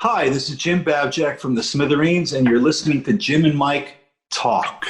Hi, this is Jim Babjak from the Smithereens, and you're listening to Jim and Mike Talk.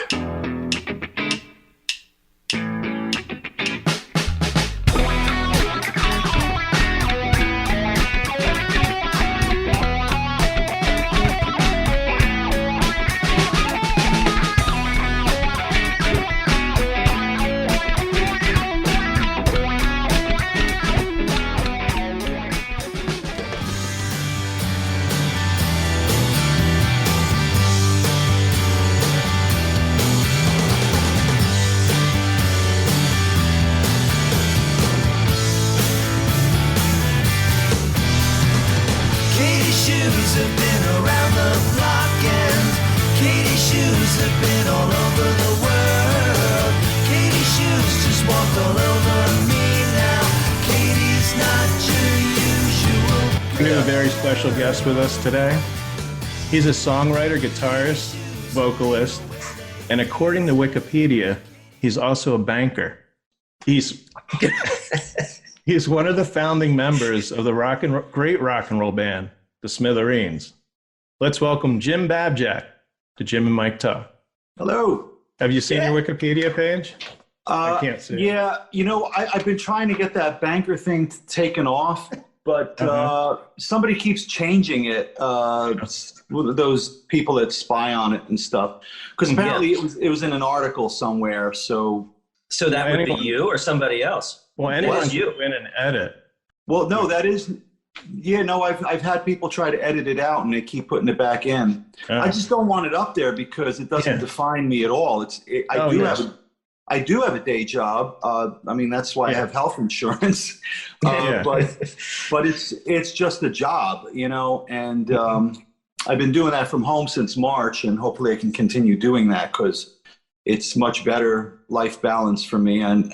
Special guest with us today. He's a songwriter, guitarist, vocalist, and according to Wikipedia, he's also a banker. He's one of the founding members of the great rock and roll band, the Smithereens. Let's welcome Jim Babjak to Jim and Mike Talk. Hello. Have you seen your Wikipedia page? I can't see. Yeah, I've been trying to get that banker thing taken off. But somebody keeps changing it, those people that spy on it and stuff. Because apparently it was in an article somewhere. So that would be you or somebody else? Well, anyone can go in and edit. Well, no, that is... Yeah, no, I've had people try to edit it out and they keep putting it back in. I just don't want it up there because it doesn't define me at all. I do have a day job. I mean, that's why I have health insurance. But it's just a job, and I've been doing that from home since March, and hopefully I can continue doing that because it's much better life balance for me. And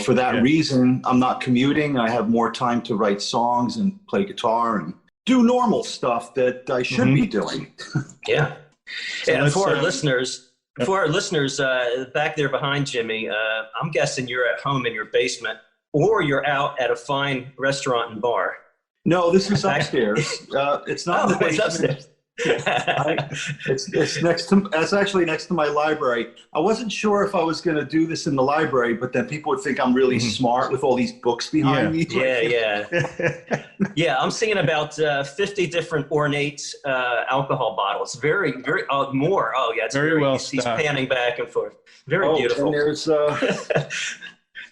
for that reason, I'm not commuting. I have more time to write songs and play guitar and do normal stuff that I should be doing. Yeah. And for our listeners, back there behind Jimmy, I'm guessing you're at home in your basement or you're out at a fine restaurant and bar. No, this is upstairs. It's not in the basement. It's upstairs. It's actually next to my library. I wasn't sure if I was going to do this in the library, but then people would think I'm really smart with all these books behind me. Yeah, I'm seeing about 50 different ornate alcohol bottles. Very, very, more. Oh, yeah, it's very well he's panning back and forth. Very beautiful. And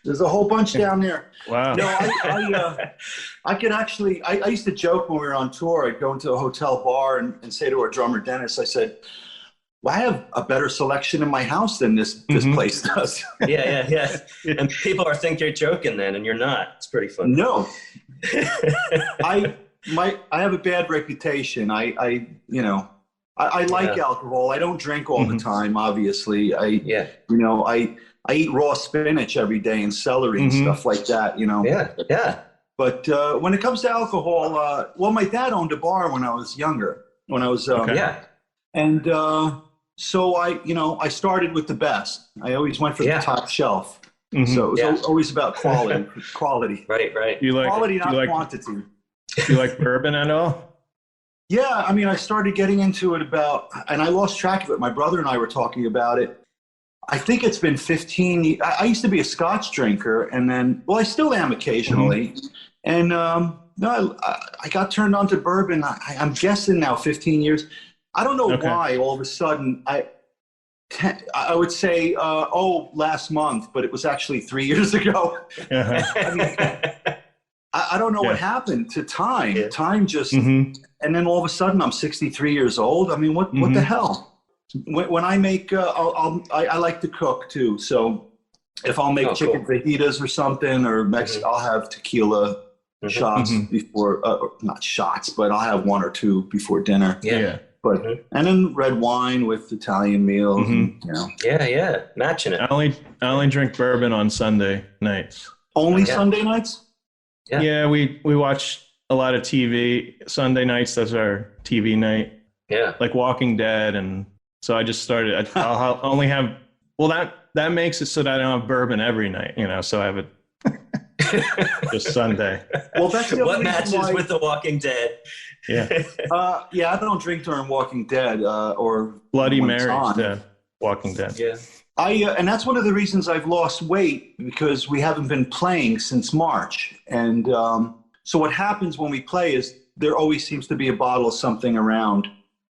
there's a whole bunch down there. Wow. No, I could actually, I used to joke when we were on tour, I'd go into a hotel bar and say to our drummer, Dennis, I said, well, I have a better selection in my house than this place does. Yeah. And people think you're joking then, and you're not. It's pretty funny. No. I have a bad reputation. I like alcohol. I don't drink all the time, obviously. I eat raw spinach every day and celery and stuff like that, Yeah. But when it comes to alcohol, my dad owned a bar when I was younger. And so I started with the best. I always went for the top shelf. So it was always about quality. Right. You like quality, not quantity. Do you like bourbon at all? Yeah, I mean, I started getting into it and I lost track of it. My brother and I were talking about it. I think it's been 15 years. I used to be a Scotch drinker, and then, I still am occasionally. And I got turned on to bourbon. I'm guessing now 15 years. I don't know why all of a sudden I would say, last month, but it was actually 3 years ago. I mean, I don't know what happened to time. Yeah. Time just, and then all of a sudden I'm 63 years old. I mean, what the hell? When I make, I like to cook too. So if I'll make chicken fajitas or something, or I'll have tequila shots before, not shots, but I'll have one or two before dinner. Yeah. But and then red wine with Italian meals. And, Yeah, matching it. I only drink bourbon on Sunday nights. Only Sunday nights? Yeah, we watch a lot of TV. Sunday nights, that's our TV night. Yeah. Like Walking Dead, and so I just started. I'll only have. Well, that makes it so that I don't have bourbon every night. So I have it just Sunday. Well, that's the what matches with The Walking Dead. Yeah. Yeah, I don't drink during Walking Dead or Bloody when Mary's it's on. dead. Walking Dead. Yeah. And that's one of the reasons I've lost weight, because we haven't been playing since March. And so what happens when we play is there always seems to be a bottle of something around.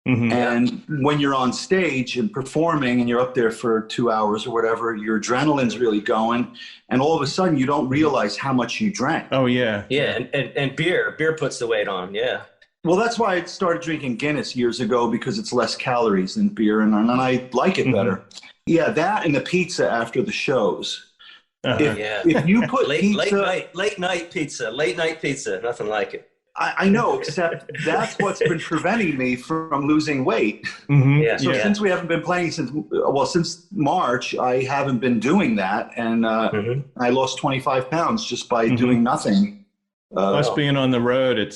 Mm-hmm. And when you're on stage and performing and you're up there for 2 hours or whatever, your adrenaline's really going. And all of a sudden you don't realize how much you drank. Oh, yeah. Yeah. And beer puts the weight on. Yeah. Well, that's why I started drinking Guinness years ago, because it's less calories than beer, and I like it better. Yeah, that and the pizza after the shows. If you put late night pizza, nothing like it. I know, except that's what's been preventing me from losing weight. Mm-hmm. Yeah. So since we haven't been playing since March, I haven't been doing that, and I lost 25 pounds just by doing nothing. Plus, being on the road,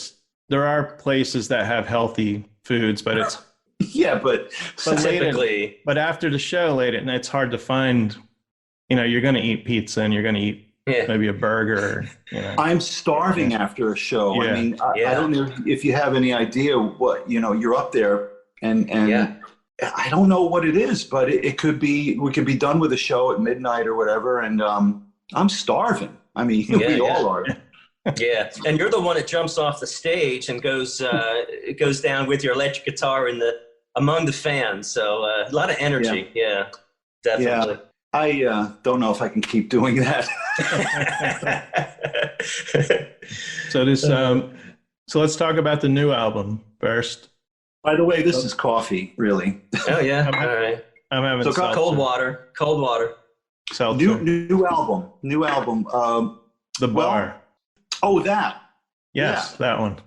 there are places that have healthy foods, but it's but typically. But after the show late at night, it's hard to find. You're going to eat pizza and you're going to eat maybe a burger. I'm starving after a show. Yeah. I mean, I don't know if you have any idea what you're up there, and I don't know what it is, but it could be we could be done with the show at midnight or whatever, and I'm starving. I mean, we all are. Yeah, and you're the one that jumps off the stage and goes down with your electric guitar among the fans. So a lot of energy. Yeah, definitely. Yeah. I don't know if I can keep doing that. So let's talk about the new album first. By the way, this is coffee, really. Oh yeah, all right. I'm having cold water. Seltzer. New album. The Bar. That. Yes, that one.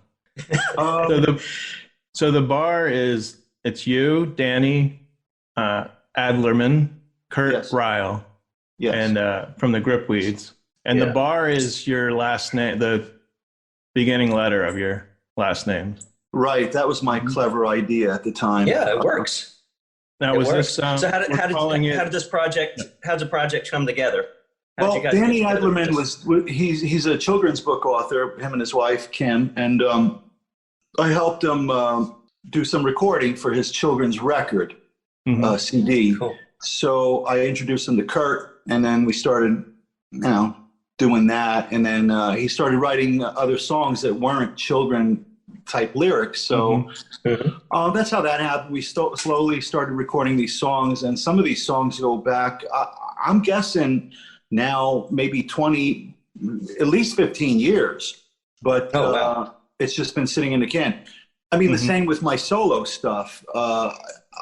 So the Bar it's you, Danny, Adlerman, Kurt Ryle, and from the Gripweeds. And the Bar is your last name, the beginning letter of your last name. Right. That was my clever idea at the time. Yeah, it works. Now, this so how did this project come together? Well, Danny Adlerman he's a children's book author, him and his wife, Kim, and I helped him do some recording for his children's record CD. Cool. So I introduced him to Kurt, and then we started, doing that. And then he started writing other songs that weren't children-type lyrics. So that's how that happened. We slowly started recording these songs, and some of these songs go back, I'm guessing now maybe 20, at least 15 years. But it's just been sitting in the can. I mean, the same with my solo stuff.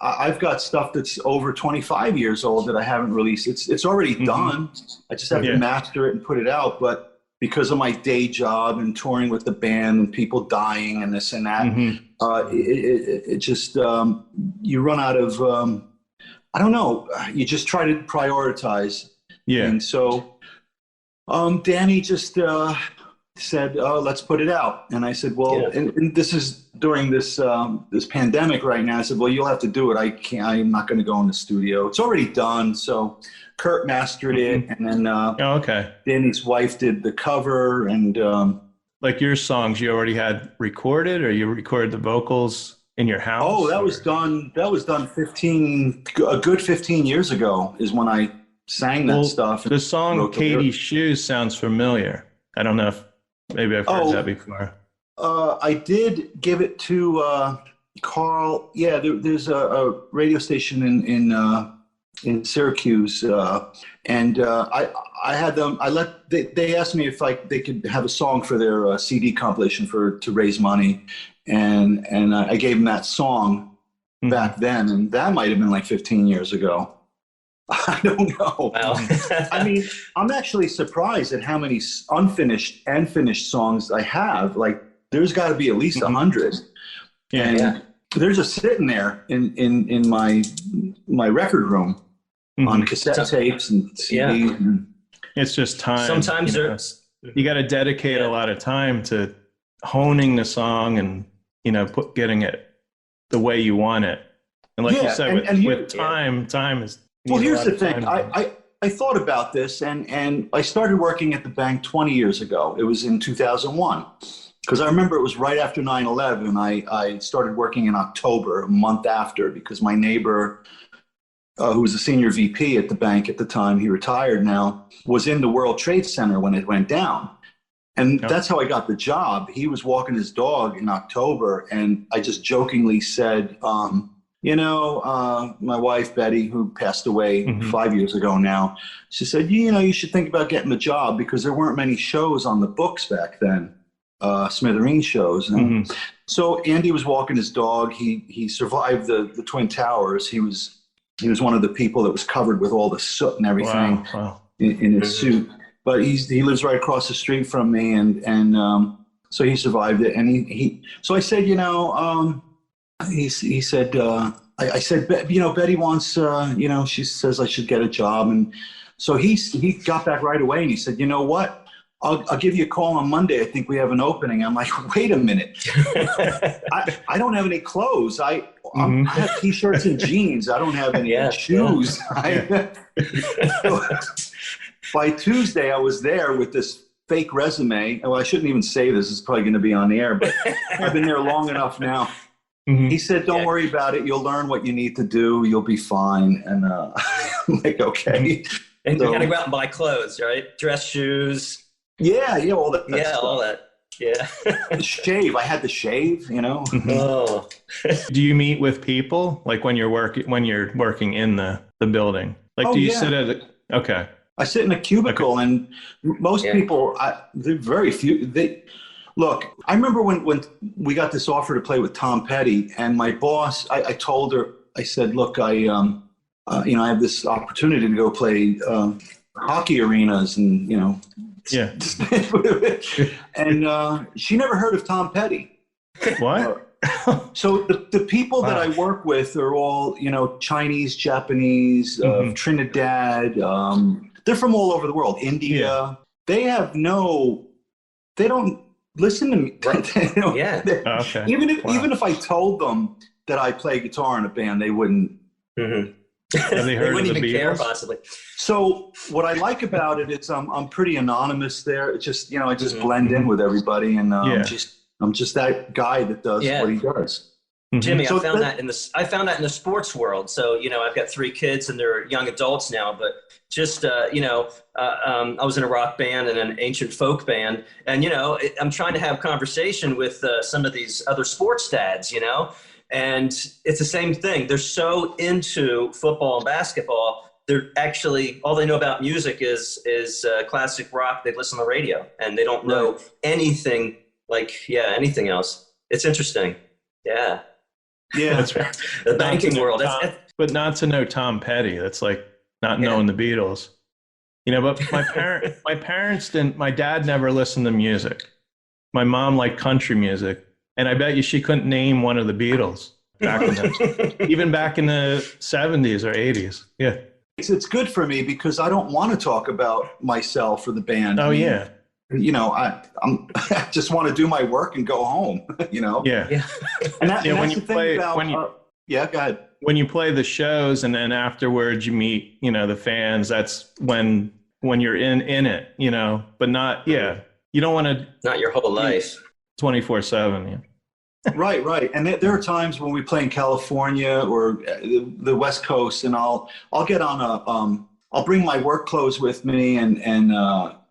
I've got stuff that's over 25 years old that I haven't released. It's already done. I just have to master it and put it out. But because of my day job and touring with the band and people dying and this and that, it just, you run out of, I don't know, you just try to prioritize. Yeah. And so Danny just said, let's put it out. And I said, well, and this is during this this pandemic right now. I said, well, you'll have to do it. I'm not going to go in the studio. It's already done. So Kurt mastered it. And then Danny's wife did the cover. And like your songs, you already had recorded, or you recorded the vocals in your house? Oh, that was done. That was done a good 15 years ago is when I sang that stuff. The song Katie's Shoes sounds familiar. I don't know if maybe I've heard that before. I did give it to Carl. Yeah, there's a radio station in Syracuse, and I had them. They asked me if they could have a song for their CD compilation to raise money, and I gave them that song back then, and that might have been like 15 years ago. I don't know. Wow. I mean, I'm actually surprised at how many unfinished and finished songs I have. Like, there's got to be at least 100. And they're just sitting there in my record room on cassette tapes and CDs. And it's just time. Sometimes you got to dedicate a lot of time to honing the song and getting it the way you want it. And like you said, with time is. Well, here's the thing. I thought about this, and I started working at the bank 20 years ago. It was in 2001. because I remember it was right after 9/11. I started working in October, a month after, because my neighbor, who was a senior VP at the bank at the time, he retired now, was in the World Trade Center when it went down. And that's how I got the job. He was walking his dog in October, and I just jokingly said, my wife, Betty, who passed away 5 years ago now, she said, you should think about getting a job, because there weren't many shows on the books back then, Smithereens shows. And so Andy was walking his dog. He survived the Twin Towers. He was one of the people that was covered with all the soot and everything in his suit. But he lives right across the street from me, and so he survived it. And so I said, he said, I said, Betty wants, she says I should get a job. And so he got back right away, and he said, you know what? I'll give you a call on Monday. I think we have an opening. I'm like, wait a minute. I don't have any clothes. I have T-shirts and jeans. I don't have any shoes. By Tuesday, I was there with this fake resume. Well, I shouldn't even say this. It's probably going to be on the air, but I've been there long enough now. He said, don't worry about it. You'll learn what you need to do. You'll be fine. And I'm like, okay. And you got to go out and buy clothes, right? Dress shoes. Yeah, all that. Yeah, all that. Yeah. Shave. I had to shave, Oh. Do you meet with people like when you're working in the building? Like, do you sit at okay. I sit in a cubicle, and most people, they're very few. Look, I remember when we got this offer to play with Tom Petty, and my boss, I told her, I said, look, I have this opportunity to go play hockey arenas, and and she never heard of Tom Petty. What? So the people that I work with are all, Chinese, Japanese, Trinidad. They're from all over the world. India. Yeah. They don't listen to me. Okay. Even if I told them that I play guitar in a band, they wouldn't. Have they heard wouldn't of the even care, Beatles? possibly. So what I like about it is I'm pretty anonymous there. It's just, I just blend in with everybody, and I'm just that guy that does what he does. Jimmy, I found that in the sports world. So, I've got 3 kids, and they're young adults now, but just, I was in a rock band and an ancient folk band, and, I'm trying to have conversation with some of these other sports dads, and it's the same thing. They're so into football and basketball. They're actually, all they know about music is classic rock. They listen to the radio, and they don't know anything anything else. It's interesting. Yeah. Yeah. That's right. The banking world. But not to know Tom Petty. That's like not knowing the Beatles. But my parents didn't, my dad never listened to music. My mom liked country music. And I bet you she couldn't name one of the Beatles even back in the 70s or 80s. Yeah. It's good for me because I don't want to talk about myself or the band. Oh, yeah. I just want to do my work and go home, Yeah. And that's the thing about, go ahead. When you play the shows and then afterwards you meet, the fans, that's when you're in it, but not, you don't want to. Not your whole life. 24/7. Yeah. Right. And there are times when we play in California or the West Coast, and I'll get on I'll bring my work clothes with me, and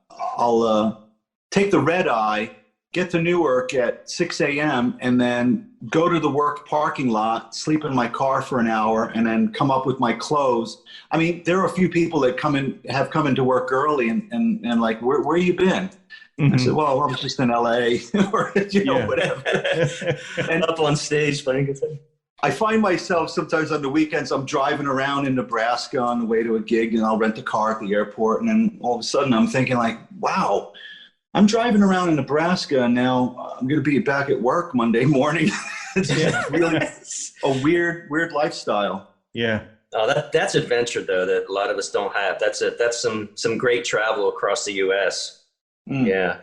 I'll take the red eye, get to Newark at 6 a.m., and then go to the work parking lot, sleep in my car for an hour, and then come up with my clothes. I mean, there are a few people that have come into work early and like, where you been? I said, well, I was just in LA or, whatever. And up on stage playing guitar. I find myself sometimes on the weekends, I'm driving around in Nebraska on the way to a gig, and I'll rent a car at the airport. And then all of a sudden I'm thinking like, wow, I'm driving around in Nebraska, and now I'm going to be back at work Monday morning. It's really a weird lifestyle. Yeah. Oh, that's adventure though, that a lot of us don't have. That's some great travel across the U.S. Yeah.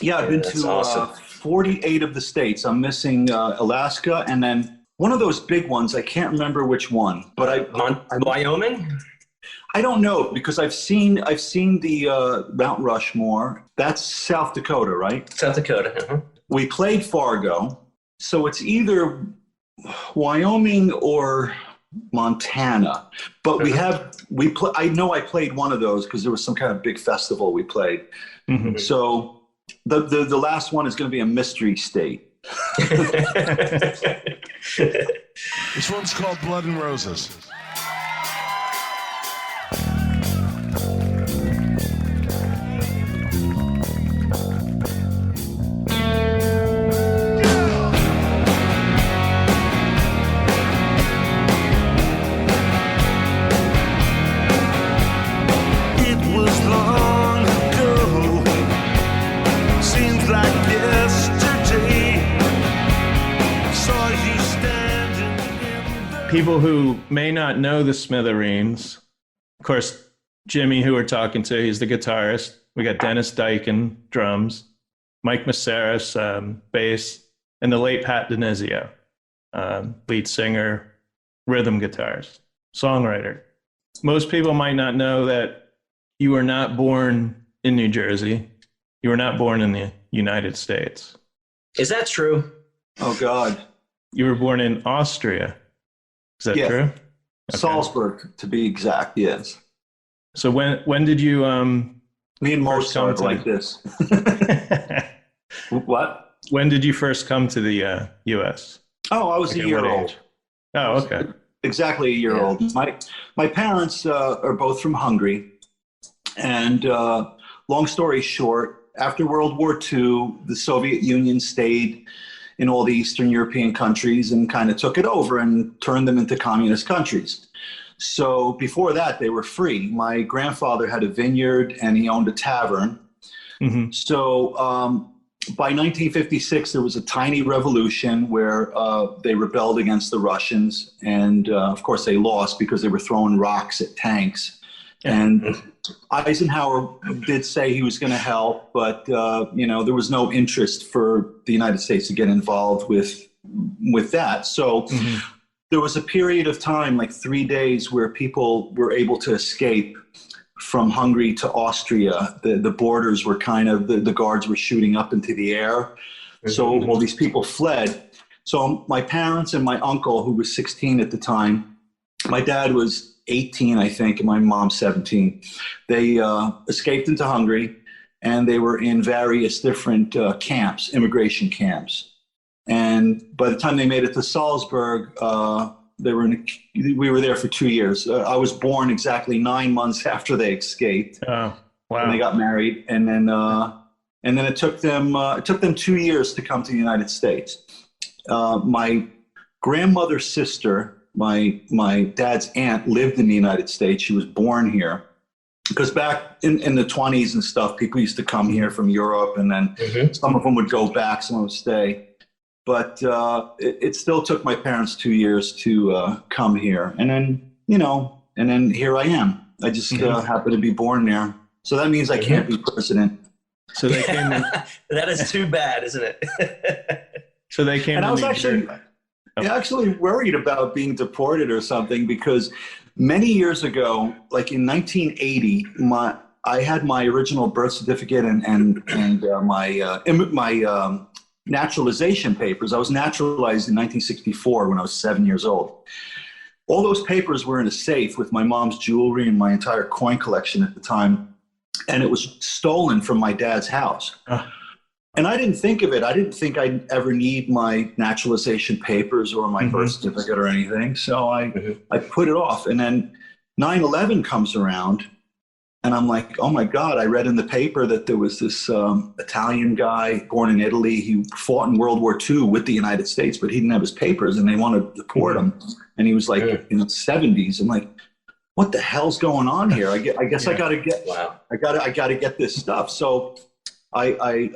Yeah, I've been to awesome. 48 of the states. I'm missing Alaska, and then one of those big ones. I can't remember which one, but Wyoming. I don't know, because I've seen the Mount Rushmore. That's South Dakota, right? South Dakota. we played Fargo. So it's either Wyoming or Montana. But I know I played one of those because there was some kind of big festival we played. Mm-hmm. So the last one is going to be a mystery state. This one's called Blood and Roses. People who may not know the Smithereens, of course, Jimmy, who we're talking to, he's the guitarist. We got Dennis Diken, drums, Mike Mesaros, bass, and the late Pat DiNizio, lead singer, rhythm guitarist, songwriter. Most people might not know that you were not born in New Jersey. You were not born in the United States. Is that true? Oh, God. You were born in Austria. Is that true? Okay. Salzburg, to be exact, yes. So when did you me and Mozart like this. What? When did you first come to the U.S.? Oh, I was a year old. Oh, okay. Exactly a year old. My parents are both from Hungary. And long story short, after World War II, the Soviet Union stayed in all the Eastern European countries and kind of took it over and turned them into communist countries. So before that, they were free. My grandfather had a vineyard and he owned a tavern. Mm-hmm. So by 1956, there was a tiny revolution where they rebelled against the Russians. And of course, they lost because they were throwing rocks at tanks. And Eisenhower did say he was going to help, but there was no interest for the United States to get involved with that. So there was a period of time, like 3 days, where people were able to escape from Hungary to Austria. The borders were kind of, the guards were shooting up into the air. So all these people fled. So my parents and my uncle, who was 16 at the time, my dad was 18, I think, and my mom 17. They escaped into Hungary, and they were in various different camps, immigration camps. And by the time they made it to Salzburg, we were there for 2 years. I was born exactly 9 months after they escaped. Oh, wow! And they got married, and then it took them 2 years to come to the United States. My grandmother's sister, my dad's aunt, lived in the United States. She was born here. Because back in the 20s and stuff, people used to come here from Europe, and then some of them would go back, some would stay. But it still took my parents 2 years to come here. And then here I am. I just happen to be born there. So that means I can't be president. So they came. That is too bad, isn't it? So they came. And I was actually worried about being deported or something, because many years ago, like in 1980, I had my original birth certificate and my naturalization papers. I was naturalized in 1964 when I was 7 years old. All those papers were in a safe with my mom's jewelry and my entire coin collection at the time, and it was stolen from my dad's house. And I didn't think of it. I didn't think I'd ever need my naturalization papers or my birth certificate or anything. So I put it off. And then 9/11 comes around, and I'm like, oh my God, I read in the paper that there was this Italian guy born in Italy. He fought in World War II with the United States, but he didn't have his papers, and they wanted to deport him. And he was like in the 70s. I'm like, what the hell's going on here? I guess I got to get, I got to get this stuff. So I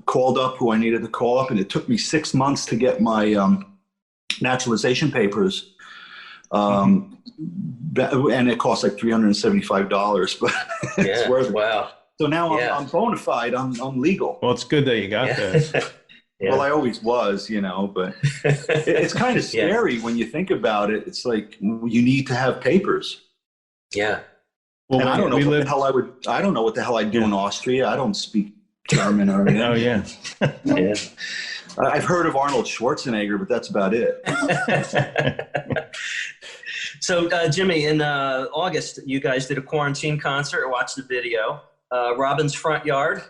called up who I needed to call up, and it took me 6 months to get my naturalization papers. And it cost like $375, but it's worth it. Wow. So now I'm bona fide, I'm legal. Well, it's good that you got that. Well, I always was, but it's kind of scary when you think about it. It's like, you need to have papers. Yeah. Well, and I don't know what the hell I'd do in Austria. I don't speak German or Oh yeah. Yeah. I've heard of Arnold Schwarzenegger, but that's about it. So, Jimmy, in August, you guys did a quarantine concert. I watched the video. Robin's Front Yard.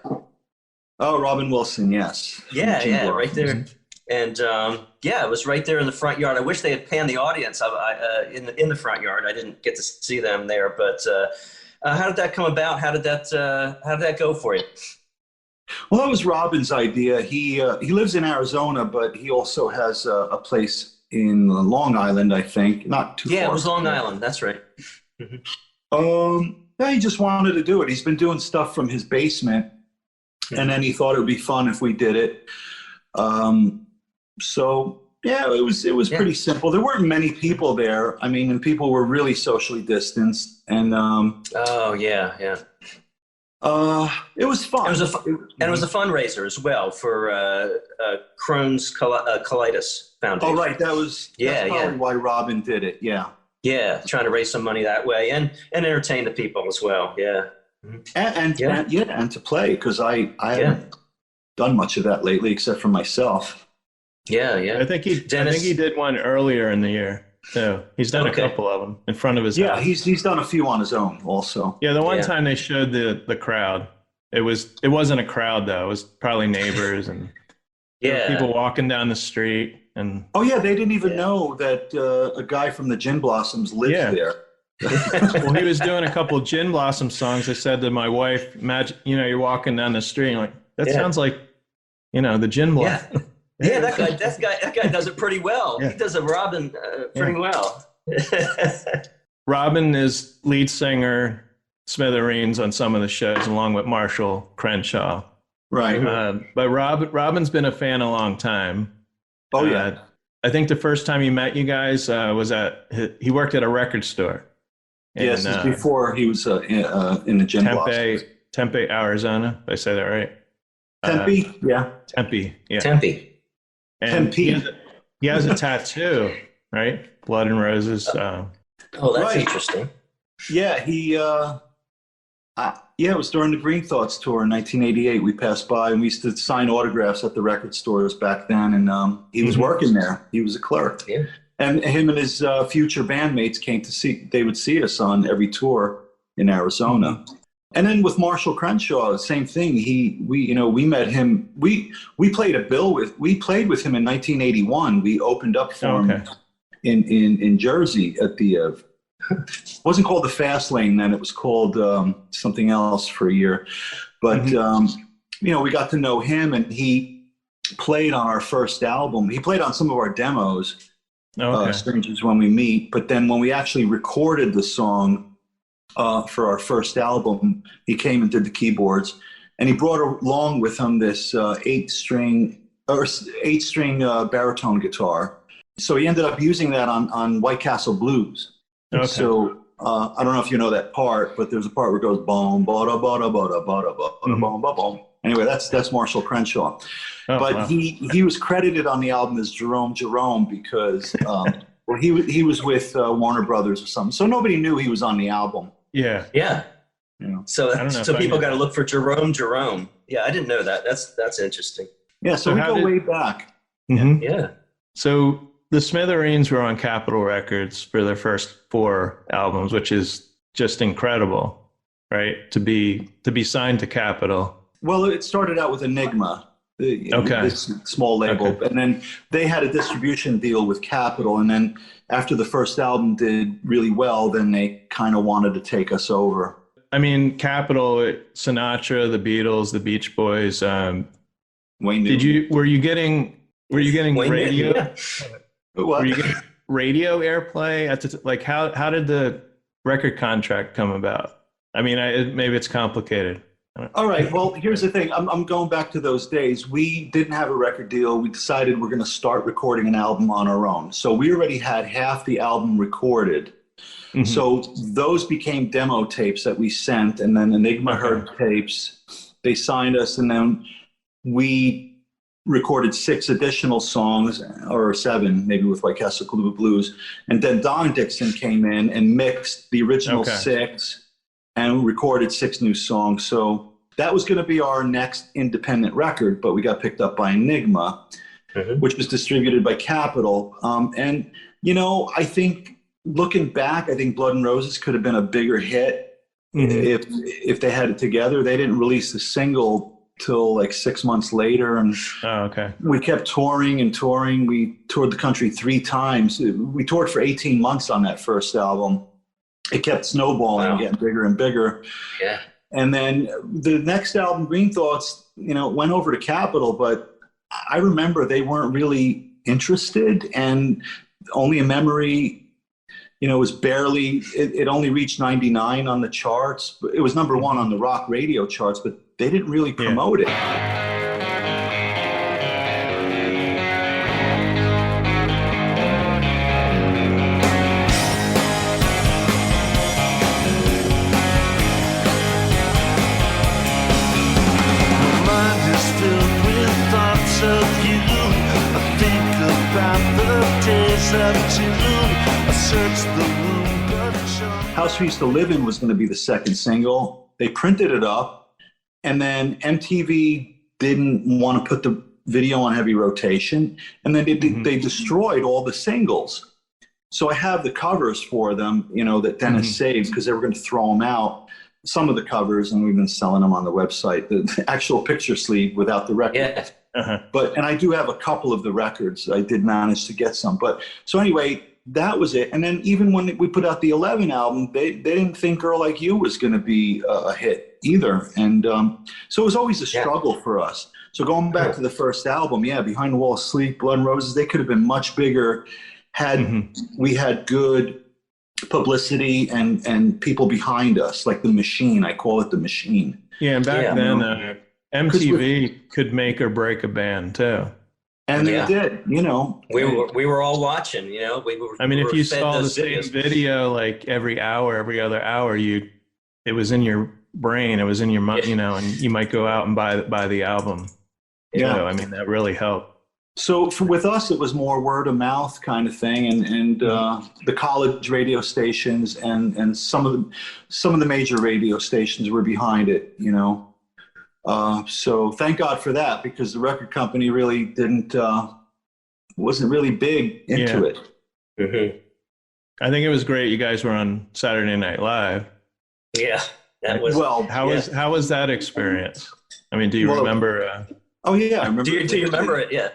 Oh, Robin Wilson, yes. Yeah, right there. And it was right there in the front yard. I wish they had panned the audience in the front yard. I didn't get to see them there, but how did that come about? How did that go for you? Well, that was Robin's idea. He lives in Arizona, but he also has a place in Long Island, I think, not too far. Yeah, it was Long Island. That's right. Yeah, he just wanted to do it. He's been doing stuff from his basement, and then he thought it would be fun if we did it. So yeah, it was pretty simple. There weren't many people there. I mean, and people were really socially distanced, and it was fun. It was a fundraiser as well for Crohn's Colitis Foundation. Oh, right. That's probably why Robin did it. Yeah. Yeah, trying to raise some money that way and entertain the people as well. Yeah. And to play, because I haven't done much of that lately except for myself. Yeah. I think he did one earlier in the year. So he's done a couple of them in front of his house. He's done a few on his own also. Yeah, the one time they showed the crowd, it wasn't a crowd though. It was probably neighbors and people walking down the street. And they didn't even know that a guy from the Gin Blossoms lived there. Well, he was doing a couple of Gin Blossom songs. I said to my wife, "Imagine, you're walking down the street, and like that sounds like, the Gin Blossom." Yeah, that guy does it pretty well. Yeah. He does a Robin pretty well. Robin is lead singer, Smithereens on some of the shows, along with Marshall Crenshaw. Right. But Robin's been a fan a long time. Oh yeah. I think the first time he met you guys was he worked at a record store. Yes, before he was in the Gin Blossoms. Tempe, Arizona. Did I say that right? Tempe, Tempe, yeah. Tempe. And he has a tattoo, right? Blood and Roses. That's interesting. Yeah, it was during the Green Thoughts tour in 1988. We passed by and we used to sign autographs at the record stores back then. And he was working there. He was a clerk. Yeah. And him and his future bandmates came they would see us on every tour in Arizona. And then with Marshall Crenshaw, same thing. We met him. We played we played with him in 1981. We opened up for him in Jersey at the, it wasn't called the Fast Lane then. It was called something else for a year. But, we got to know him, and he played on our first album. He played on some of our demos, Strangers When We Meet. But then when we actually recorded the song, for our first album, he came and did the keyboards, and he brought along with him this 8-string baritone guitar. So he ended up using that on White Castle Blues. Okay. So I don't know if you know that part, but there's a part where it goes boom, bada bada bada bada bada boom, boom. Anyway, that's Marshall Crenshaw. He was credited on the album as Jerome because he was with Warner Brothers or something, so nobody knew he was on the album. Yeah. So people got to look for Jerome. Yeah, I didn't know that. That's interesting. Yeah, so we go way back. Mm-hmm. Yeah. So the Smithereens were on Capitol Records for their first 4 albums, which is just incredible, right? To be signed to Capitol. Well, it started out with Enigma. This small label, and then they had a distribution deal with Capitol, and then after the first album did really well, then they kind of wanted to take us over. I mean, Capitol, Sinatra, the Beatles, the Beach Boys. Wayne Newton. Were you getting Wayne radio? Newton, What? Were you getting radio airplay how did the record contract come about? I mean, maybe it's complicated. All right. Well, here's the thing. I'm going back to those days. We didn't have a record deal. We decided we're going to start recording an album on our own. So we already had half the album recorded. Mm-hmm. So those became demo tapes that we sent, and then Enigma heard tapes. They signed us, and then we recorded 6 additional songs, or 7, maybe with White Castle Blues. And then Don Dixon came in and mixed the original 6. And recorded 6 new songs. So that was going to be our next independent record, but we got picked up by Enigma, which was distributed by Capitol. And, you know, I think looking back, I think Blood and Roses could have been a bigger hit if they had it together. They didn't release the single till like 6 months later. And we kept touring and touring. We toured the country 3 times. We toured for 18 months on that first album. It kept snowballing, getting bigger and bigger. Yeah. And then the next album, Green Thoughts, you know, went over to Capitol, but I remember they weren't really interested, and Only a Memory, you know, was barely, it only reached 99 on the charts. It was number 1 on the rock radio charts, but they didn't really promote it. House We Used to Live In was going to be the second single. They printed it up, and then MTV didn't want to put the video on heavy rotation, and then they destroyed all the singles. So I have the covers for them, you know, that Dennis saved, because they were going to throw them out. Some of the covers, and we've been selling them on the website, the actual picture sleeve without the record. Yeah. And I do have a couple of the records. I did manage to get some. But so anyway, that was it. And then even when we put out the 11 album, they didn't think Girl Like You was going to be a hit either. And so it was always a struggle for us. So going back to the first album, Behind the Wall of Sleep, Blood and Roses, they could have been much bigger had we had good publicity and people behind us, like The Machine. I call it The Machine. Yeah, and back then, MTV could make or break a band too. And they did, you know. We were all watching, you know. If you saw the same video like every hour, every other hour, it was in your brain, it was in your mind, you know, and you might go out and buy the album. Yeah, so, I mean, that really helped. So with us, it was more word of mouth kind of thing, and the college radio stations and some of the major radio stations were behind it, you know. So thank God for that, because the record company really wasn't really big into it. I think it was great you guys were on Saturday Night Live. Yeah, that was. Well, how was that experience? I mean, do you remember? Oh yeah, I remember. Do you remember it? Yeah.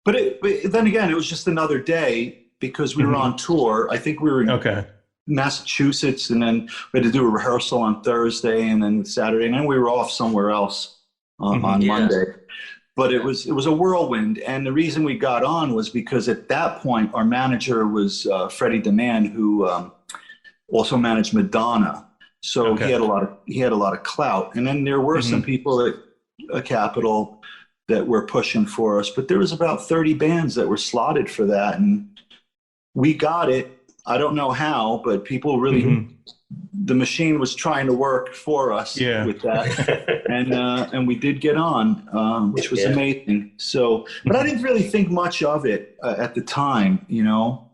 But then again, it was just another day, because we were on tour. I think we were in Massachusetts, and then we had to do a rehearsal on Thursday, and then Saturday, and then we were off somewhere else on Monday. But it was a whirlwind, and the reason we got on was because at that point our manager was Freddie DeMann, who also managed Madonna. So he had a lot of clout, and then there were some people at Capitol that were pushing for us, but there was about 30 bands that were slotted for that, and we got it. I don't know how, but people really, the machine was trying to work for us with that. And we did get on, which was amazing. So, but I didn't really think much of it at the time, you know.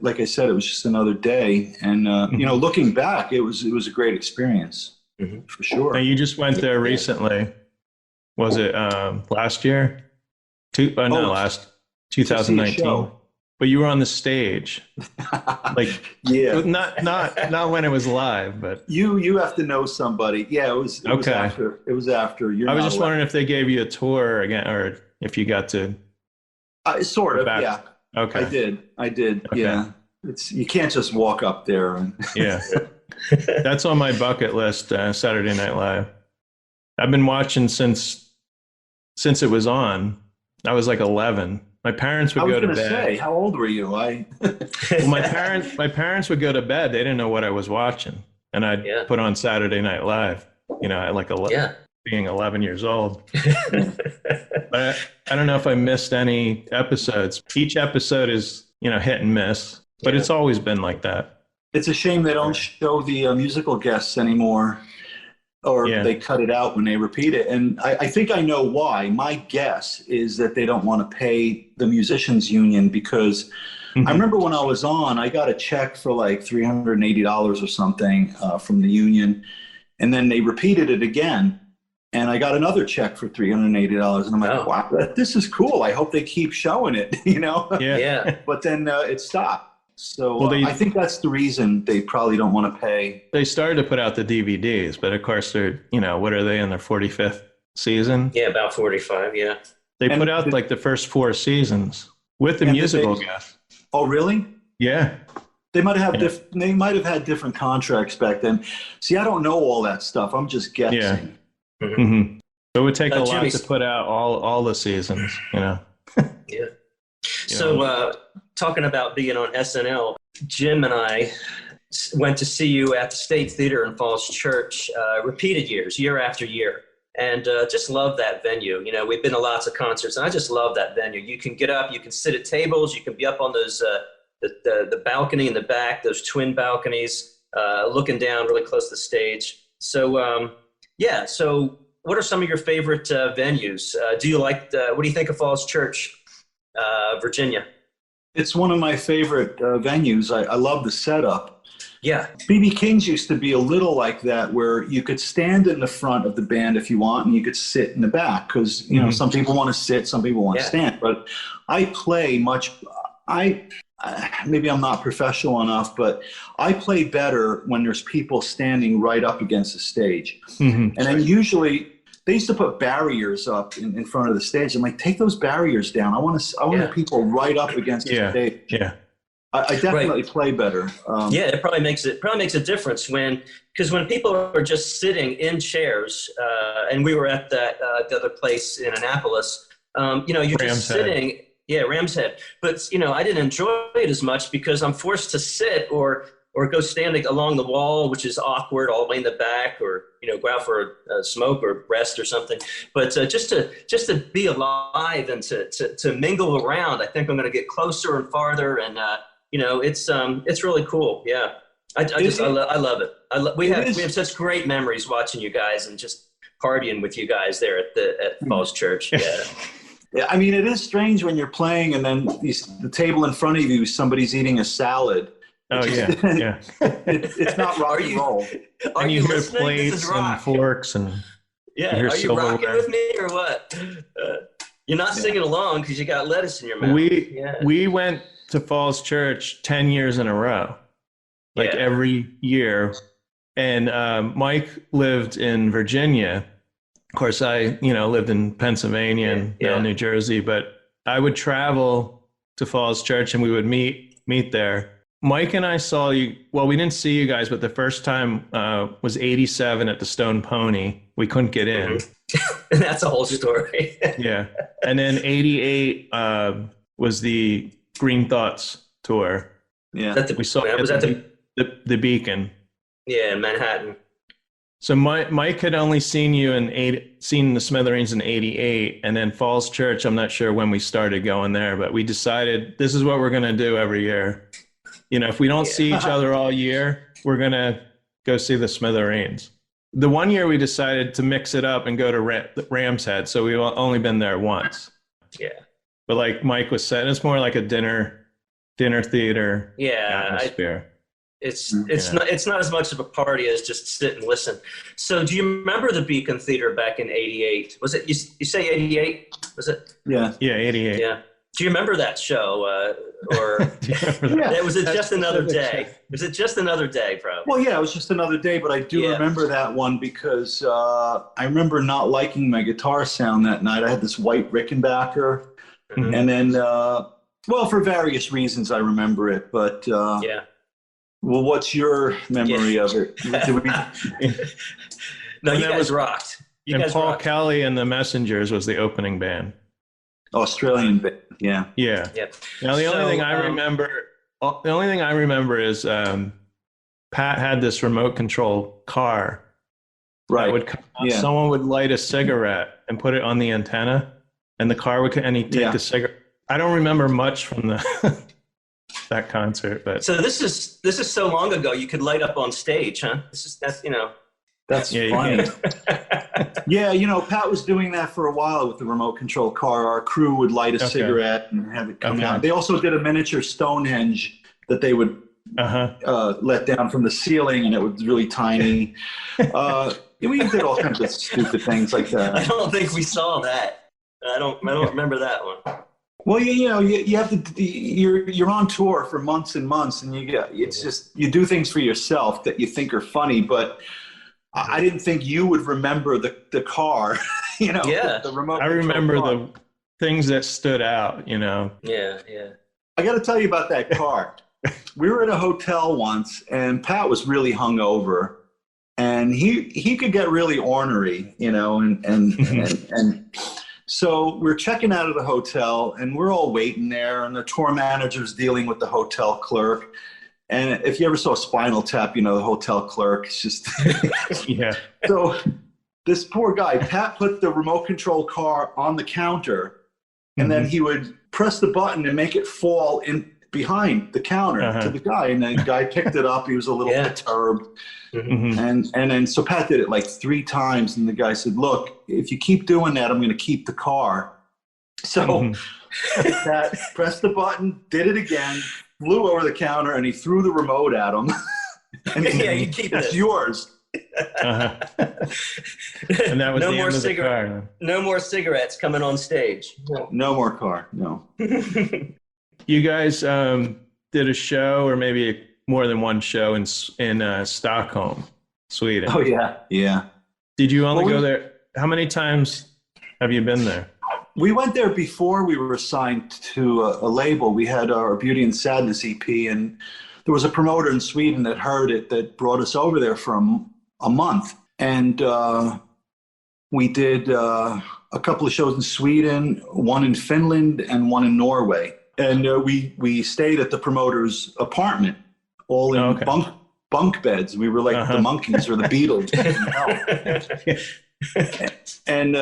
Like I said, it was just another day. And, you know, looking back, it was a great experience for sure. Now, you just went there recently. Was it last year? 2019. But you were on the stage, like not when it was live, but you have to know somebody. Yeah, it was after. It was after. I was just wondering if they gave you a tour again, or if you got to. Sort of, yeah. Okay. I did. Okay. Yeah. You can't just walk up there and. Yeah, that's on my bucket list. Saturday Night Live. I've been watching since it was on. I was like 11. My parents would go to bed. I was going to say, how old were you? Well, my parents would go to bed. They didn't know what I was watching, and I'd put on Saturday Night Live. You know, at being 11 years old. But I don't know if I missed any episodes. Each episode is, you know, hit and miss, but it's always been like that. It's a shame they don't show the musical guests anymore. Or they cut it out when they repeat it. And I think I know why. My guess is that they don't want to pay the musicians union, because I remember when I was on, I got a check for like $380 or something from the union. And then they repeated it again. And I got another check for $380. And I'm like, wow, this is cool. I hope they keep showing it, Yeah. But then it stopped. So I think that's the reason they probably don't want to pay. They started to put out the DVDs, but of course they're, what are they in their 45th season? Yeah, about 45, yeah. They put out like the first 4 seasons with the musical guest. Oh, really? Yeah. They might have had different contracts back then. See, I don't know all that stuff. I'm just guessing. Yeah. Mm-hmm. So it would take a lot to put out all the seasons, Yeah. So talking about being on SNL, Jim and I went to see you at the State Theater in Falls Church repeated years, year after year. And just love that venue. We've been to lots of concerts, and I just love that venue. You can get up, you can sit at tables, you can be up on those the balcony in the back, those twin balconies, looking down really close to the stage. So, So what are some of your favorite venues? What do you think of Falls Church, Virginia? It's one of my favorite venues. I love the setup. Yeah. B.B. King's used to be a little like that, where you could stand in the front of the band if you want, and you could sit in the back because, some people want to sit, some people want to stand. But I play maybe I'm not professional enough, but I play better when there's people standing right up against the stage. Mm-hmm. And then usually they used to put barriers up in front of the stage. I'm like, take those barriers down. I want the people right up against the stage. Yeah. I definitely play better. It probably makes a difference because when people are just sitting in chairs, and we were at that the other place in Annapolis, you're just sitting. Yeah, Ram's Head. But I didn't enjoy it as much because I'm forced to sit or go standing along the wall, which is awkward, all the way in the back, or go out for a smoke or rest or something. But just to be alive and to mingle around, I think I'm going to get closer and farther and. It's really cool. Yeah. I love it. We have such great memories watching you guys and just partying with you guys there at Falls Church. Yeah. Yeah. I mean, it is strange when you're playing and then the table in front of you, somebody's eating a salad. Oh yeah. Yeah. It's not rock and roll. And you hear plates and forks and are you rocking with me or what? You're not singing along because you got lettuce in your mouth. We went to Falls Church 10 years in a row, every year. And Mike lived in Virginia. Of course, I, lived in Pennsylvania and now New Jersey, but I would travel to Falls Church and we would meet there. Mike and I saw you. Well, we didn't see you guys, but the first time was 87 at the Stone Pony. We couldn't get in. Mm-hmm. That's a whole story. Yeah. And then 88 was the Green Thoughts tour. Yeah. We saw the Beacon. Yeah, in Manhattan. So Mike had only seen the Smithereens in 88, and then Falls Church, I'm not sure when we started going there, but we decided this is what we're going to do every year. If we don't see each other all year, we're going to go see the Smithereens. The one year we decided to mix it up and go to Ram's Head, so we've only been there once. Yeah. But like Mike was saying, it's more like a dinner theater atmosphere. It's not as much of a party as just sit and listen. So do you remember the Beacon Theater back in 88? Was it, you say 88? Was it? Yeah. Yeah, 88. Yeah. Do you remember that show? Was it just another day? Was it just another day, probably? Well, yeah, it was just another day, but I do remember that one because I remember not liking my guitar sound that night. I had this white Rickenbacker. Mm-hmm. And then, for various reasons, I remember it. But well, what's your memory of it? No, you guys rocked. Paul Kelly and the Messengers was the opening band. Australian band, yeah. Yeah. Now the only thing I remember is Pat had this remote control car. Right. Someone would light a cigarette and put it on the antenna. And the car and he'd take the cigarette. I don't remember much from that concert, but so this is so long ago. You could light up on stage, huh? That's funny. Yeah, Pat was doing that for a while with the remote control car. Our crew would light a cigarette and have it come out. They also did a miniature Stonehenge that they would let down from the ceiling, and it was really tiny. We did all kinds of stupid things like that. I don't think we saw that. I don't remember that one. Well, you have to. You're on tour for months and months, and it's just you do things for yourself that you think are funny, but I didn't think you would remember the car. The remote. I remember the things that stood out. Yeah. I got to tell you about that car. We were in a hotel once, and Pat was really hungover, and he could get really ornery, and so we're checking out of the hotel, and we're all waiting there, and the tour manager's dealing with the hotel clerk. And if you ever saw Spinal Tap, the hotel clerk, it's just yeah. So this poor guy, Pat put the remote control car on the counter, and then he would press the button and make it fall in behind the counter to the guy, and the guy picked it up. He was a little perturbed, and then so Pat did it like 3 times, and the guy said, "Look, if you keep doing that, I'm going to keep the car." So Pat pressed the button, did it again, flew over the counter, and he threw the remote at him. And he said, you keep "It's yours." And that was no the more end of the car. No more cigarettes coming on stage. No more car. No. You guys did a show, or maybe more than one show in Stockholm, Sweden. Oh yeah. Did you only go there? How many times have you been there? We went there before we were assigned to a label. We had our Beauty and Sadness EP, and there was a promoter in Sweden that heard it that brought us over there for a month. And we did a couple of shows in Sweden, one in Finland, and one in Norway. And we stayed at the promoter's apartment, all in bunk beds. We were like the Monkees or the Beatles. And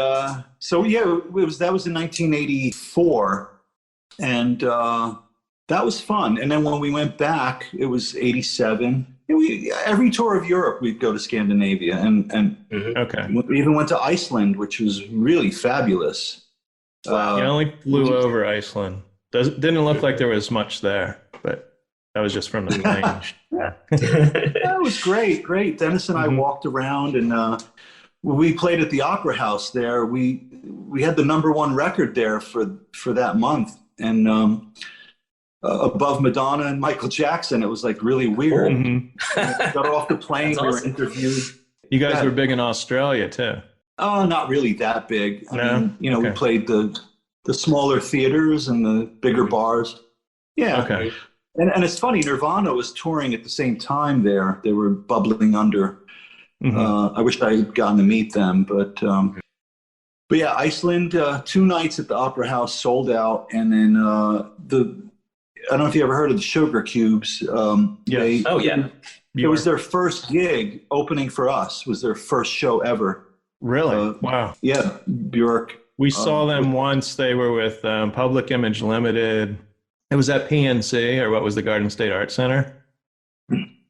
so that was in 1984, and that was fun. And then when we went back, it was 87. Every tour of Europe, we'd go to Scandinavia, and we even went to Iceland, which was really fabulous. You only flew over Iceland. Didn't look like there was much there, but that was just from the plane. That was great. Dennis and I walked around, and we played at the Opera House there. We had the #1 record there for that month, and above Madonna and Michael Jackson. It was like really weird. Got off the plane. That's we were awesome. interviewed. You guys were big in Australia too. Oh, not really that big. I mean, we played the smaller theaters and the bigger bars. Yeah. Okay. And it's funny, Nirvana was touring at the same time there. They were bubbling under. I wish I had gotten to meet them, but yeah, Iceland, 2 nights at the Opera House sold out. And then I don't know if you ever heard of the Sugarcubes. It was their first gig opening for us, was their first show ever. Really? Wow. Yeah, Björk. We saw them once. They were with Public Image Limited. It was at PNC, or what was the Garden State Art Center.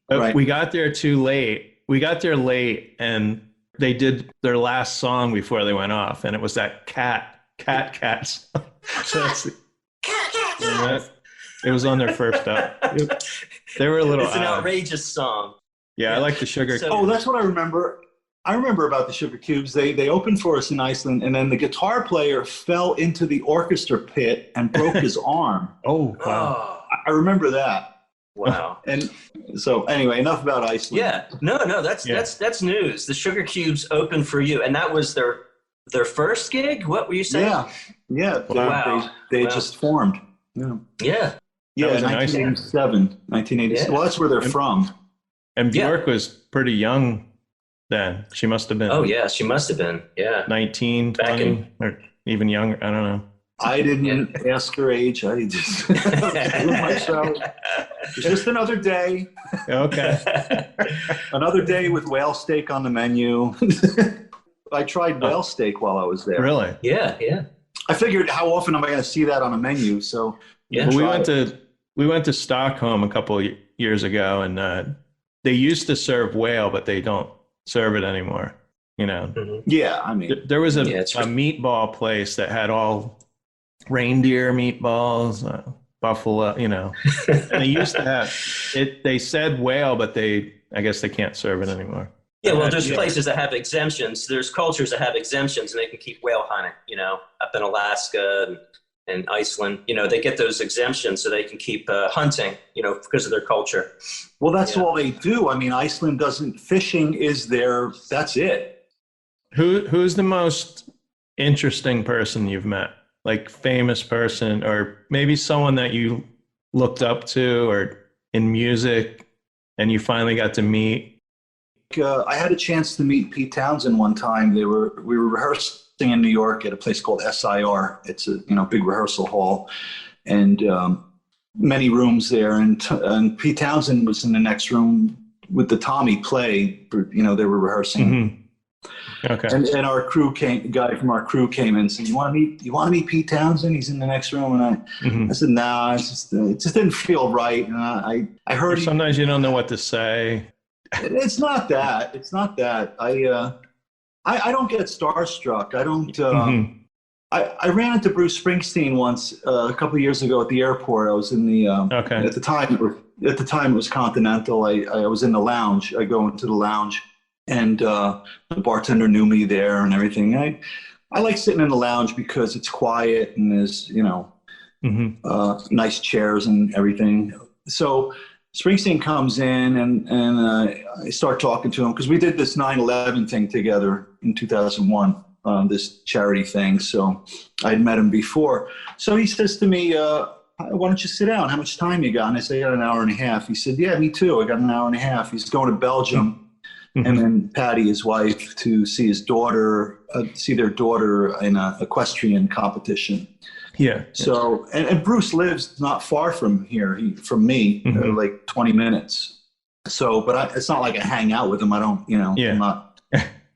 Right. We got there too late. We got there late, and they did their last song before they went off, and it was that cat song. It was on their first up. They were a little. It's an outrageous song. Yeah, I like the Sugar. Oh, that's what I remember. I remember about the Sugarcubes. They opened for us in Iceland, and then the guitar player fell into the orchestra pit and broke his arm. Oh, wow. I remember that. Wow. And so anyway, enough about Iceland. Yeah. No, that's news. The Sugarcubes opened for you, and that was their first gig? What were you saying? Yeah. Wow. They just formed. Yeah. Yeah, 1987. Yeah. Well, that's where they're from. And Björk was pretty young then. She must have been. Oh, yeah, she must have been. Yeah. 19, 20, or even younger. I don't know. I didn't ask her age. I just myself. It's just another day. Okay. Another day with whale steak on the menu. I tried whale steak while I was there. Really? Yeah. I figured, how often am I going to see that on a menu? So yeah. Well, we went to Stockholm a couple of years ago, and they used to serve whale, but they don't serve it anymore. Yeah, I mean, there was a meatball place that had all reindeer meatballs. buffalo, and they used to have it. They said whale, but I guess they can't serve it anymore. Yeah, well, there's places that have exemptions. There's cultures that have exemptions, and they can keep whale hunting. Up in Alaska and Iceland, they get those exemptions so they can keep hunting. Because of their culture. Well, that's all they do. I mean, Iceland doesn't. Fishing is their. That's it. Who's the most interesting person you've met? Like famous person, or maybe someone that you looked up to, or in music, and you finally got to meet? I had a chance to meet Pete Townsend one time. We were rehearsing in New York at a place called SIR. It's a big rehearsal hall, and many rooms there. And Pete Townsend was in the next room with the Tommy play. They were rehearsing. Mm-hmm. Okay. And our guy from our crew came in and said, you want to meet Pete Townsend? He's in the next room. And I said, nah, it just didn't feel right. And I heard. Sometimes you don't know what to say. It's not that. I don't get starstruck. I don't. I ran into Bruce Springsteen once a couple of years ago at the airport. I was in the at the time it was Continental. I was in the lounge. I go into the lounge, and the bartender knew me there and everything. I like sitting in the lounge because it's quiet and there's nice chairs and everything. So Springsteen comes in and I start talking to him because we did this 9/11 thing together in 2001. This charity thing. So I'd met him before. So he says to me, why don't you sit down? How much time you got? And I say, I got an hour and a half. He said, yeah, me too. I got an hour and a half. He's going to Belgium and then Patty, his wife, to see his daughter, their daughter in an equestrian competition. Yeah. So, and Bruce lives not far from here, from me, like 20 minutes. So, but it's not like I hang out with him. I don't, I'm not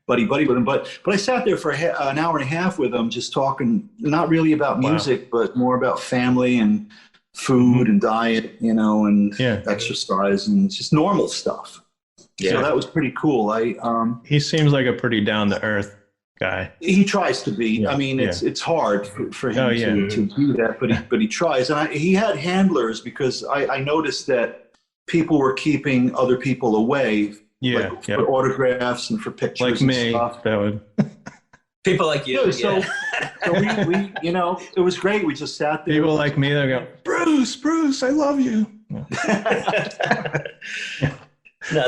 buddy with him. But I sat there for an hour and a half with him, just talking, not really about music, but more about family and food and diet, and exercise and just normal stuff. Yeah. So that was pretty cool. He seems like a pretty down to earth guy. He tries to be. Yeah. I mean, it's hard for him to do that, but he tries. And he had handlers because I noticed that people were keeping other people away. Yeah, for autographs and for pictures, like and me. Stuff. That would people like you. So we, it was great. We just sat there. People like me, they go, Bruce, I love you. No,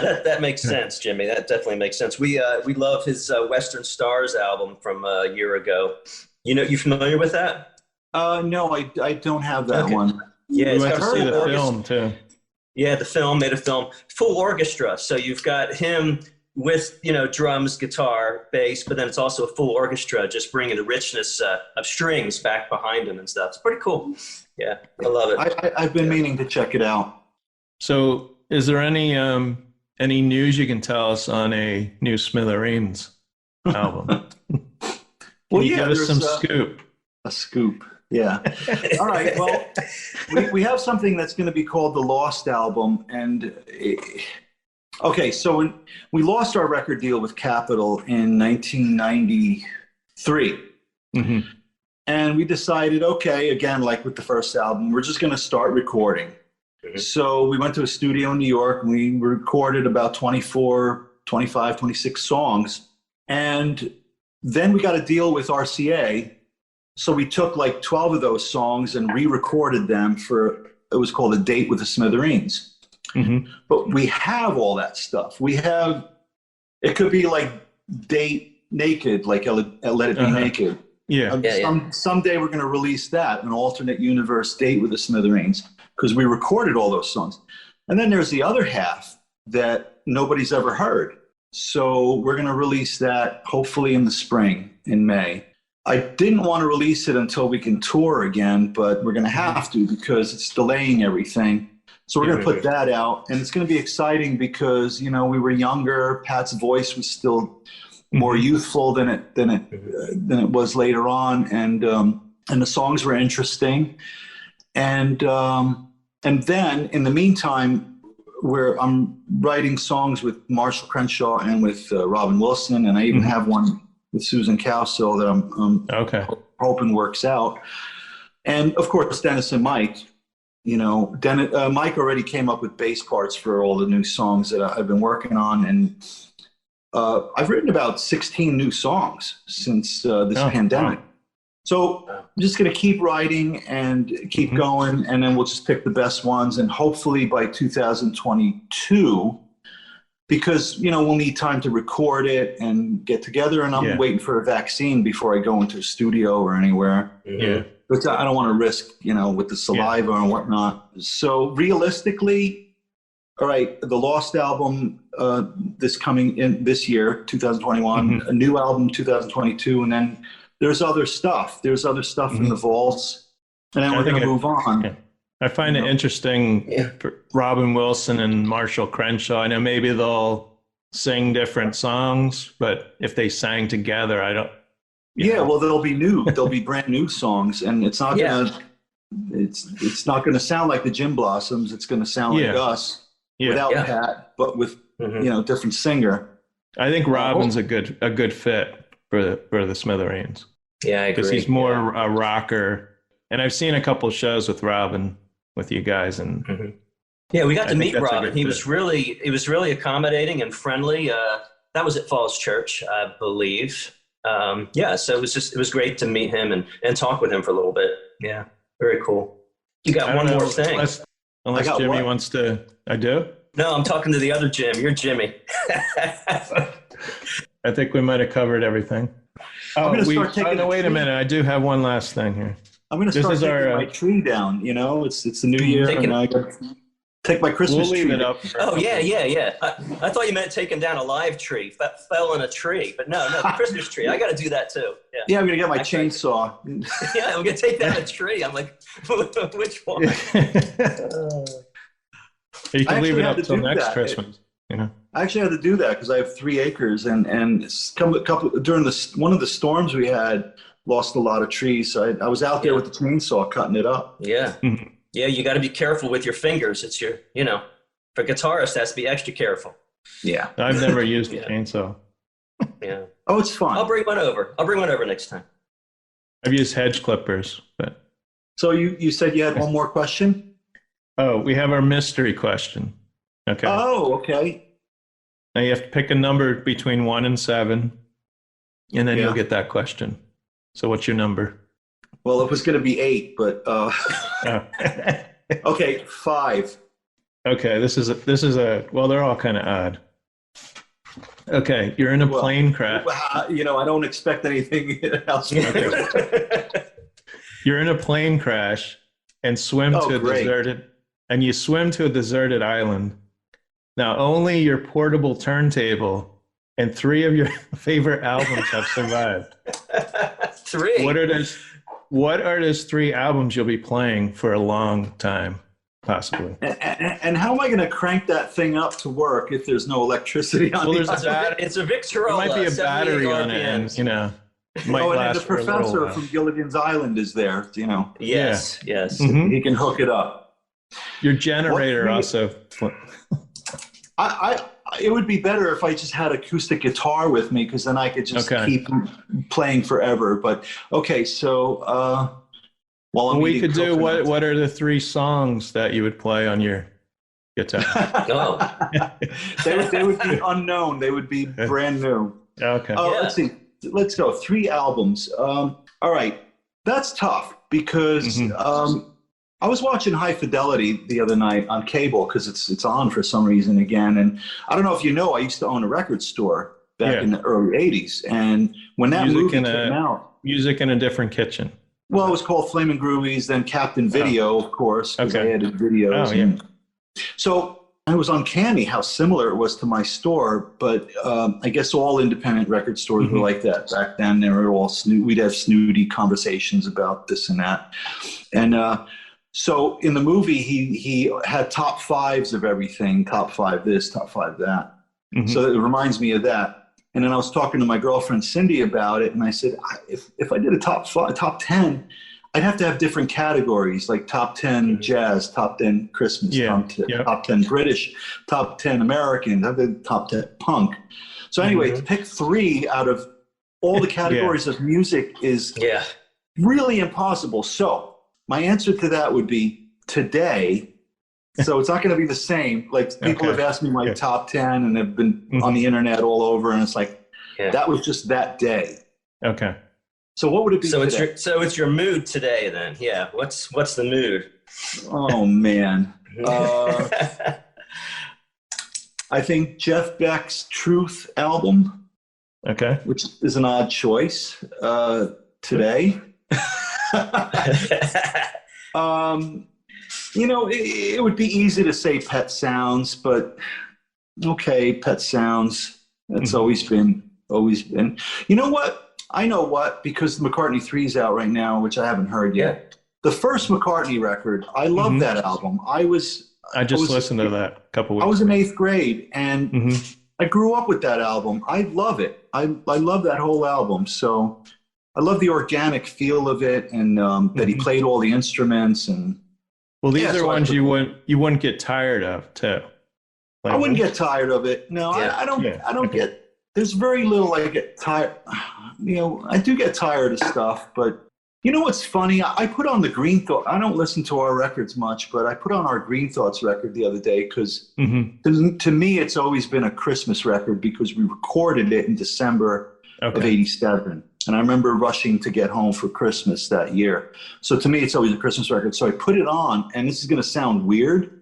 that makes sense, Jimmy. That definitely makes sense. We love his Western Stars album from a year ago. You familiar with that? No, I don't have that one. Yeah, it's got to see the film too. Yeah, made a film, full orchestra. So you've got him with, drums, guitar, bass, but then it's also a full orchestra, just bringing the richness of strings back behind him and stuff. It's pretty cool. Yeah, I love it. I've been meaning to check it out. So is there any news you can tell us on a new Smithereens album? Well, give us some scoop. A scoop. Yeah. All right. Well, we have something that's going to be called the Lost Album. And so when we lost our record deal with Capitol in 1993, and we decided, okay, again, like with the first album, we're just going to start recording. So we went to a studio in New York and we recorded about 24, 25, 26 songs. And then we got a deal with RCA. So we took like 12 of those songs and re-recorded them it was called A Date with the Smithereens. But we have all that stuff. It could be like Date Naked, like Let It Be Naked. Yeah. Someday we're going to release that, an alternate universe Date with the Smithereens, because we recorded all those songs. And then there's the other half that nobody's ever heard. So we're going to release that hopefully in the spring, in May. I didn't want to release it until we can tour again, but we're going to have to because it's delaying everything. So we're going to put that out, and it's going to be exciting because, we were younger. Pat's voice was still more youthful than it was later on, and the songs were interesting. And then in the meantime, I'm writing songs with Marshall Crenshaw and with Robin Wilson, and I even have one with Susan Cowsill that I'm hoping works out. And of course, Dennis and Mike. Mike already came up with bass parts for all the new songs that I've been working on, and I've written about 16 new songs since this pandemic. Wow. So I'm just going to keep writing and keep going, and then we'll just pick the best ones, and hopefully by 2022, because we'll need time to record it and get together, and I'm waiting for a vaccine before I go into a studio or anywhere. Yeah. But I don't want to risk, with the saliva and whatnot. So realistically, all right, the Lost album coming in this year, 2021, a new album 2022, and then there's other stuff. There's other stuff in the vaults, and then we're going to move on. Yeah. I find it interesting for Robin Wilson and Marshall Crenshaw. I know maybe they'll sing different songs, but if they sang together, I don't. Well, they'll be brand new songs, and it's not it's not gonna sound like the Gin Blossoms. It's gonna sound like us without Pat, but with different singer. I think Robin's a good fit for the Smithereens. Yeah, I agree. Because he's more a rocker, and I've seen a couple shows with Robin with you guys, and we got to meet Robin. He was really accommodating and friendly. That was at Falls Church, I believe. So it was great to meet him and talk with him for a little bit. Yeah, very cool. You got one more thing. Unless Jimmy wants to. I do? No, I'm talking to the other Jim. You're Jimmy. I think we might have covered everything. Wait a minute. I do have one last thing here. I'm going to start taking my tree down. It's the new year, and I got to take my Christmas tree. We'll leave it up. Oh, yeah. I thought you meant taking down a live tree. Fell in a tree. But no, the Christmas tree. I got to do that too. Yeah, I'm going to get my chainsaw. I'm going to take down a tree. I'm like, which one? You can leave it up till next Christmas. I actually had to do that because I have 3 acres, and during one of the storms we had, lost a lot of trees. So I was out there with the chainsaw cutting it up. Yeah. Yeah, you got to be careful with your fingers. It's for guitarists, has to be extra careful. Yeah. I've never used a chainsaw. Yeah. Oh, it's fun. I'll bring one over next time. I've used hedge clippers, but. So you said you had one more question? Oh, we have our mystery question. Okay. Oh, okay. Now you have to pick a number between 1 and 7, and then you'll get that question. So what's your number? Well, it was going to be 8, but okay, 5. Okay, this is a well, they're all kind of odd. Okay, you're in a plane crash. I don't expect anything else. You're in a plane crash and swim to a deserted island. Now, only your portable turntable and 3 of your favorite albums have survived. 3. What are those 3 albums you'll be playing for a long time, possibly? And how am I going to crank that thing up to work if there's no electricity on it? It's a Victrola. There might be a battery on it, and might last and the professor from Gilligan's Island is there, Yes. He can hook it up. Your generator also. It would be better if I just had acoustic guitar with me, because then I could just keep playing forever. But okay, so we could do what are the 3 songs that you would play on your guitar? They would be unknown. They would be brand new. Okay. Let's see. Let's go. 3 albums. All right, that's tough because. I was watching High Fidelity the other night on cable because it's on for some reason again. And I don't know if you know, I used to own a record store back in the early 80s. And when that movie came out. Music in a Different Kitchen. Well, it was called Flamin' Groovies, then Captain Video, of course, because I added videos. Oh, yeah. So it was uncanny how similar it was to my store. But I guess all independent record stores were like that back then. They were all we'd have snooty conversations about this and that. And so in the movie, he had top 5s of everything, top 5 this, top 5 that. So it reminds me of that. And then I was talking to my girlfriend, Cindy, about it. And I said, if I did a top 10, I'd have to have different categories, like top 10 jazz, top 10 Christmas, top 10 British, top 10 American, top 10 punk. So anyway, to pick 3 out of all the categories of music is really impossible. So my answer to that would be today. So it's not going to be the same. Like people have asked me my top 10 and they've been on the internet all over. And it's like, that was just that day. Okay. So what would it be today? It's your mood today then. Yeah. What's the mood? Oh man. I think Jeff Beck's Truth album. Okay. Which is an odd choice today. It would be easy to say Pet Sounds, but okay, Pet Sounds. That's always been. You know what? I know what, because McCartney 3's out right now, which I haven't heard yet. Yeah. The first McCartney record, I love that album. I just listened to that a couple weeks ago. I was in 8th grade, and I grew up with that album. I love it. I love that whole album. So I love the organic feel of it, and that he played all the instruments. And well, these are ones you wouldn't get tired of, too. Like, I wouldn't get tired of it. No, I don't. Yeah. I don't get. There's very little I get tired. I do get tired of stuff, but you know what's funny? I put on the Green Thought. I don't listen to our records much, but I put on our Green Thoughts record the other day because to me it's always been a Christmas record because we recorded it in December of '87. And I remember rushing to get home for Christmas that year. So to me, it's always a Christmas record. So I put it on, and this is going to sound weird,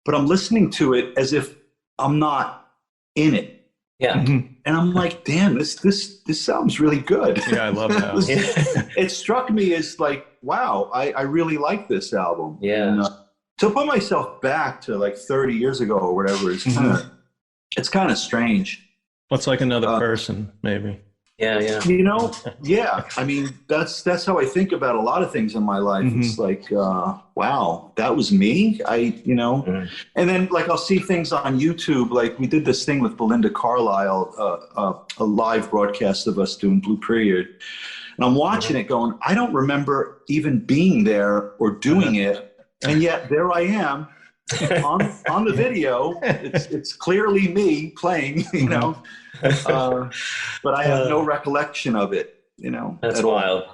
but I'm listening to it as if I'm not in it. Yeah. And I'm like, damn, this sounds really good. Yeah, I love that. It struck me as like, wow, I really like this album. Yeah. And, to put myself back to like 30 years ago or whatever, it's kind of strange. Well, it's like another person, maybe. Yeah, yeah. Yeah. I mean, that's how I think about a lot of things in my life. It's like, wow, that was me. And then like I'll see things on YouTube. Like we did this thing with Belinda Carlisle, a live broadcast of us doing Blue Period. And I'm watching it going, I don't remember even being there or doing it. And yet there I am on the video. It's clearly me playing, but I have no recollection of it, That's wild.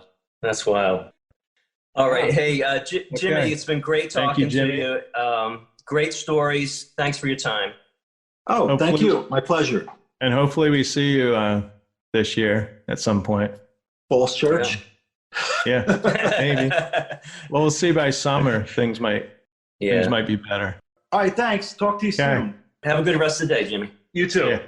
That's wild. All right. Hey, Jimmy, it's been great talking to you. Great stories. Thanks for your time. Oh, thank you. My pleasure. And hopefully we see you this year at some point. Falls Church? Yeah, maybe. Well, we'll see by summer. Things might be better. All right, thanks. Talk to you soon. Have a good rest of the day, Jimmy. You too. Yeah.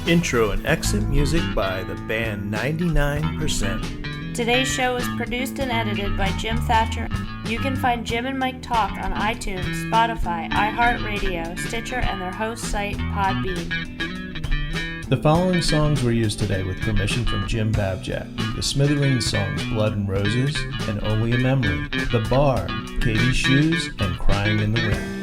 Intro and exit music by the band 99%. Today's show was produced and edited by Jim Thatcher. You can find Jim and Mike Talk on iTunes, Spotify, iHeartRadio, Stitcher, and their host site, Podbean. The following songs were used today with permission from Jim Babjak. The Smithereens songs Blood and Roses and Only a Memory. The Bar, Katie's Shoes, and Crying in the Wind.